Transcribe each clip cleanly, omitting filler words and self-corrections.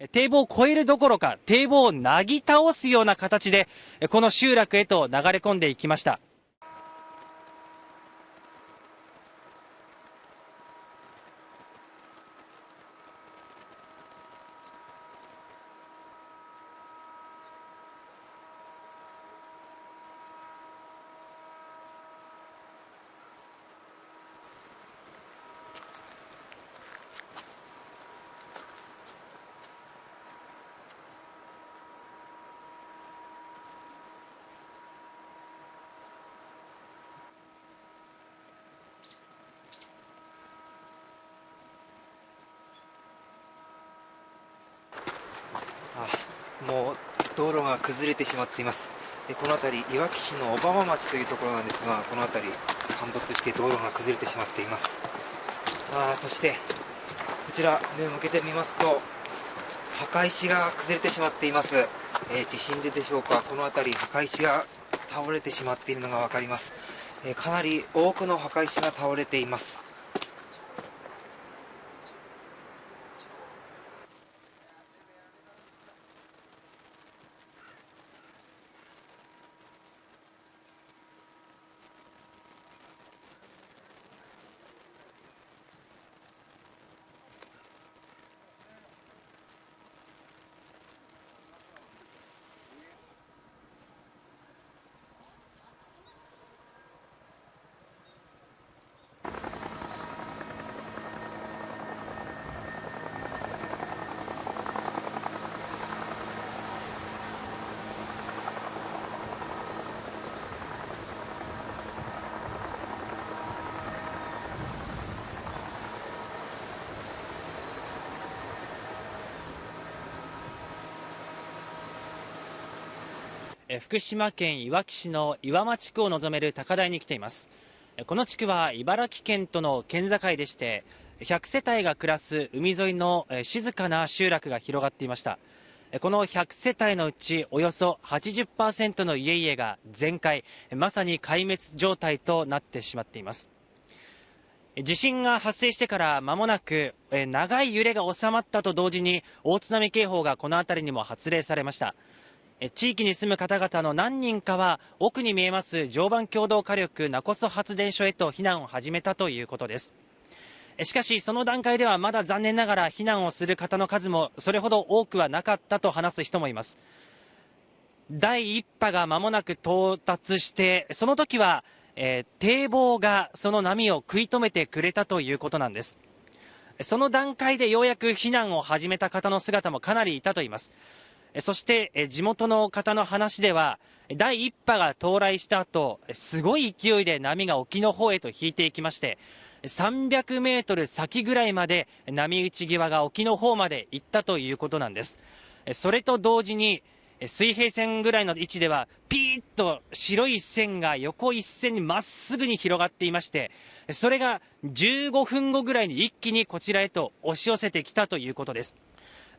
堤防を越えるどころか堤防をなぎ倒すような形でこの集落へと流れ込んでいきました。もう道路が崩れてしまっています。この辺りいわき市の小浜町というところなんですが、この辺り陥没して道路が崩れてしまっています。そしてこちら目を向けてみますと墓石が崩れてしまっています。地震でしょうか、この辺り墓石が倒れてしまっているのが分かります。かなり多くの墓石が倒れています。福島県いわき市の岩間地区を望める高台に来ています。この地区は茨城県との県境でして100世帯が暮らす海沿いの静かな集落が広がっていました。この100世帯のうちおよそ 80% の家々が全壊、まさに壊滅状態となってしまっています。地震が発生してから間もなく長い揺れが収まったと同時に大津波警報がこの辺りにも発令されました。地域に住む方々の何人かは奥に見えます常磐共同火力勿来発電所へと避難を始めたということです。しかしその段階ではまだ残念ながら避難をする方の数もそれほど多くはなかったと話す人もいます。第1波が間もなく到達してその時は、堤防がその波を食い止めてくれたということなんです。その段階でようやく避難を始めた方の姿もかなりいたといいます。そして地元の方の話では第1波が到来した後すごい勢いで波が沖の方へと引いていきまして300メートル先ぐらいまで波打ち際が沖の方まで行ったということなんです。それと同時に水平線ぐらいの位置ではピーッと白い線が横一線にまっすぐに広がっていましてそれが15分後ぐらいに一気にこちらへと押し寄せてきたということです。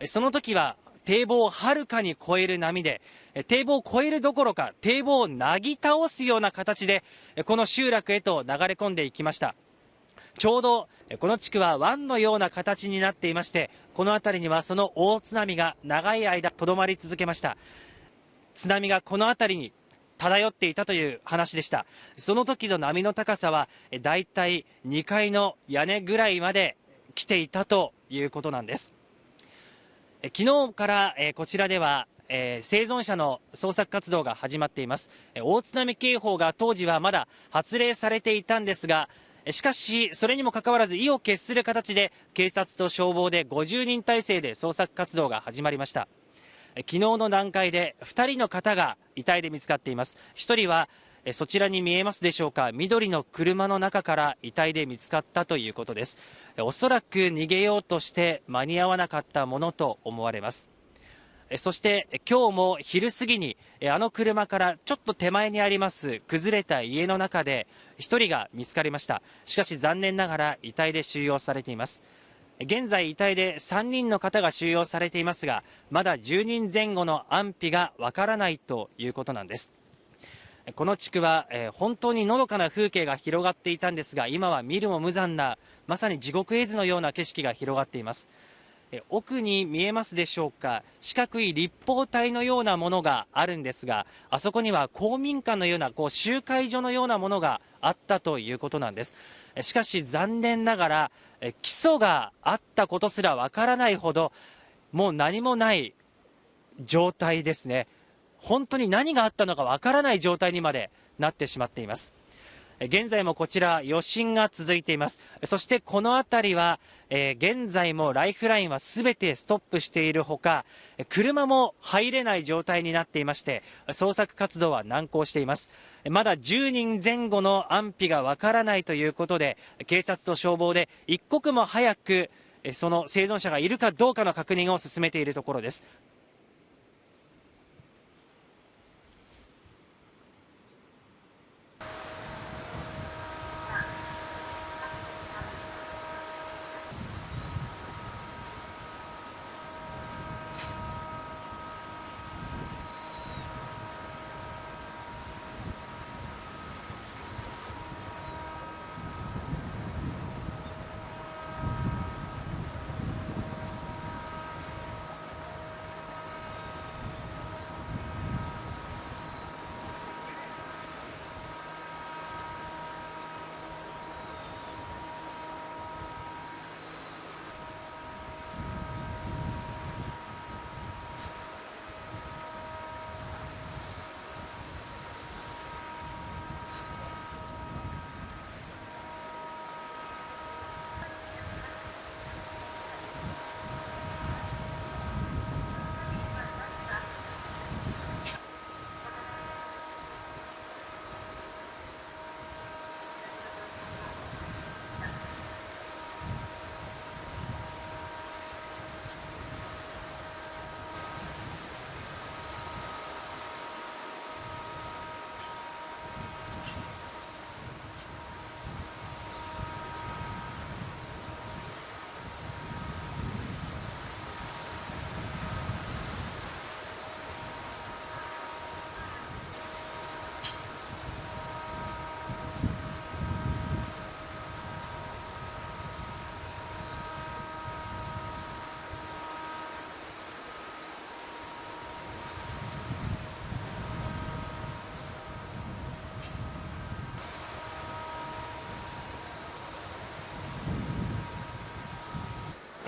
その時は堤防をはるかに越える波で堤防を越えるどころか堤防をなぎ倒すような形でこの集落へと流れ込んでいきました。ちょうどこの地区は湾のような形になっていましてこの辺りにはその大津波が長い間とどまり続けました。津波がこの辺りに漂っていたという話でした。その時の波の高さはだいたい2階の屋根ぐらいまで来ていたということなんです。昨日からこちらでは生存者の捜索活動が始まっています。大津波警報が当時はまだ発令されていたんですがしかしそれにもかかわらず意を決する形で警察と消防で50人体制で捜索活動が始まりました。昨日の段階で2人の方が遺体で見つかっています。1人はそちらに見えますでしょうか、緑の車の中から遺体で見つかったということです。おそらく逃げようとして間に合わなかったものと思われます。そして今日も昼過ぎにあの車からちょっと手前にあります崩れた家の中で1人が見つかりました。しかし残念ながら遺体で収容されています。現在遺体で3人の方が収容されていますがまだ10人前後の安否がわからないということなんです。この地区は本当にのどかな風景が広がっていたんですが今は見るも無残なまさに地獄絵図のような景色が広がっています。奥に見えますでしょうか、四角い立方体のようなものがあるんですが、あそこには公民館のような集会所のようなものがあったということなんです。しかし残念ながら基礎があったことすらわからないほど、もう何もない状態ですね。本当に何があったのかわからない状態にまでなってしまっています。現在もこちら余震が続いています。そしてこの辺りは、現在もライフラインはすべてストップしているほか、車も入れない状態になっていまして、捜索活動は難航しています。まだ10人前後の安否がわからないということで、警察と消防で一刻も早くその生存者がいるかどうかの確認を進めているところです。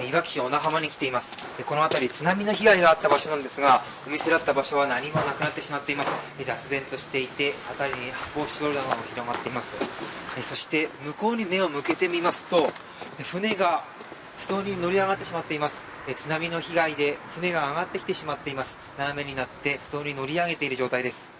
いわき市小名浜に来ています。この辺り津波の被害があった場所なんですが、お店だった場所は何もなくなってしまっています。雑然としていて、辺りに発泡スチロールなども広がっています。そして向こうに目を向けてみますと、船が不当に乗り上がってしまっています。津波の被害で船が上がってきてしまっています。斜めになって不当に乗り上げている状態です。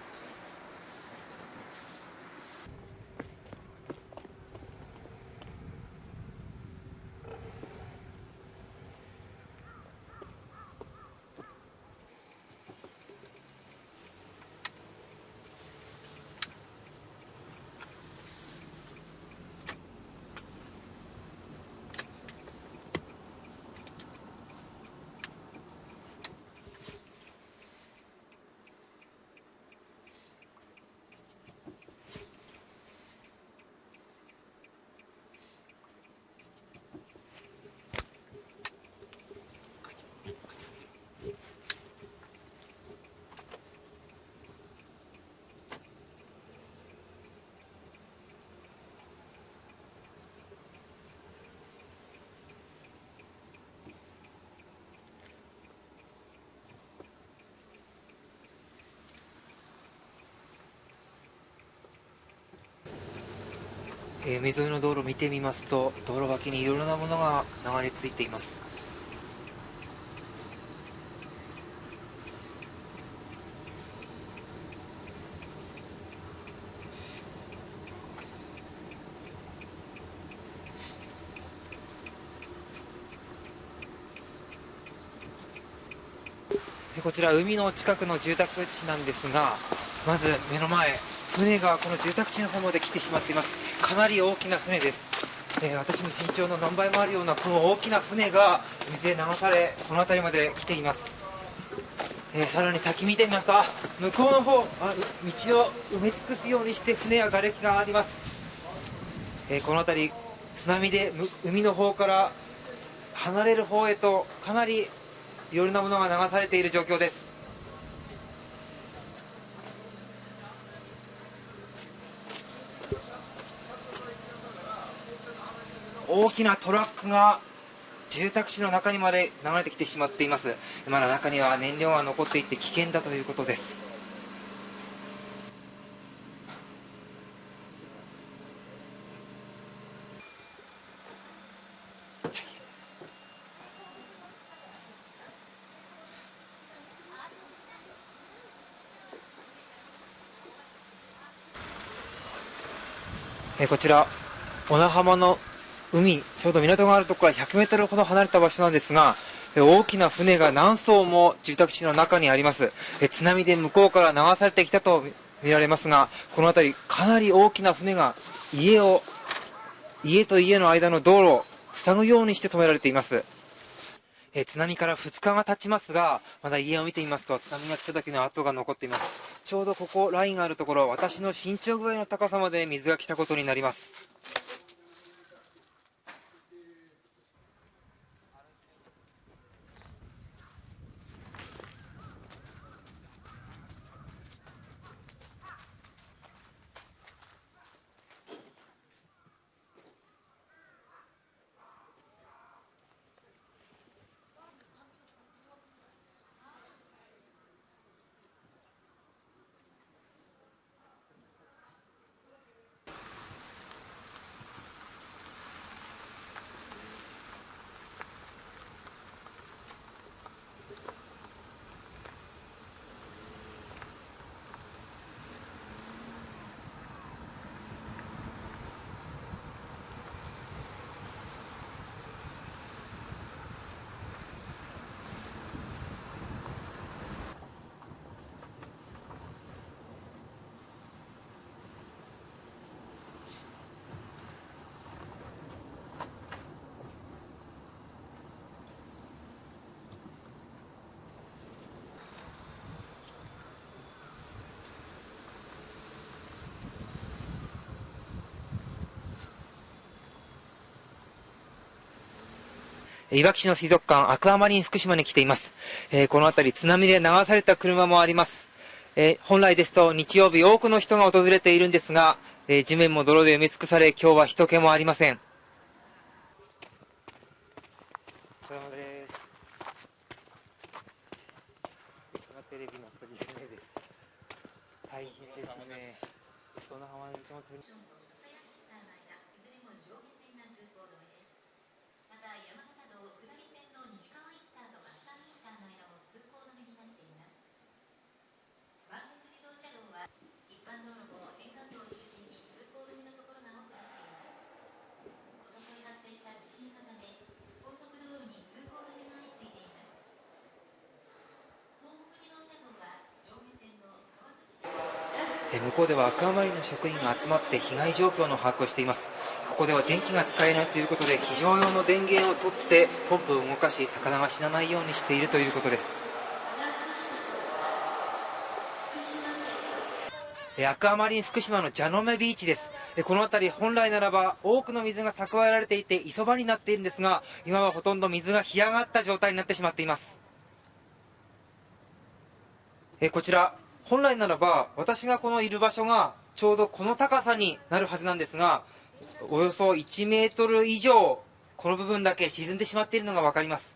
海沿いの道路を見てみますと、道路脇にいろいろなものが流れ着いています。こちら海の近くの住宅地なんですが、まず目の前、船がこの住宅地の方まで来てしまっています。かなり大きな船です。私の身長の何倍もあるようなこの大きな船が水で流され、この辺りまで来ています。さらに先見てみますと、向こうの方、道を埋め尽くすようにして船や瓦礫があります。この辺り津波で海の方から離れる方へとかなりいろいろなものが流されている状況です。大きなトラックが住宅地の中にまで流れてきてしまっています。まだ中には燃料が残っていて危険だということです。こちら小名浜の海、ちょうど港があるところから100メートルほど離れた場所なんですが、大きな船が何艘も住宅地の中にあります。津波で向こうから流されてきたと見られますが、この辺りかなり大きな船が家と家の間の道路を塞ぐようにして止められています。津波から2日が経ちますが、まだ家を見てみますと津波が来た時の跡が残っています。ちょうどここラインがあるところ、私の身長ぐらいの高さまで水が来たことになります。いわき市の水族館アクアマリン福島に来ています。この辺り津波で流された車もあります。本来ですと日曜日多くの人が訪れているんですが、地面も泥で埋め尽くされ今日は人気もありません。大変ですね。その浜の道も向こうではアクアマリンの職員が集まって被害状況の把握をしています。ここでは電気が使えないということで非常用の電源を取ってポンプを動かし魚が死なないようにしているということです。アクアマリン福島の蛇の目ビーチです。この辺り本来ならば多くの水が蓄えられていて磯場になっているんですが、今はほとんど水が干上がった状態になってしまっています。こちら本来ならば私がこのいる場所がちょうどこの高さになるはずなんですが、およそ1メートル以上この部分だけ沈んでしまっているのが分かります。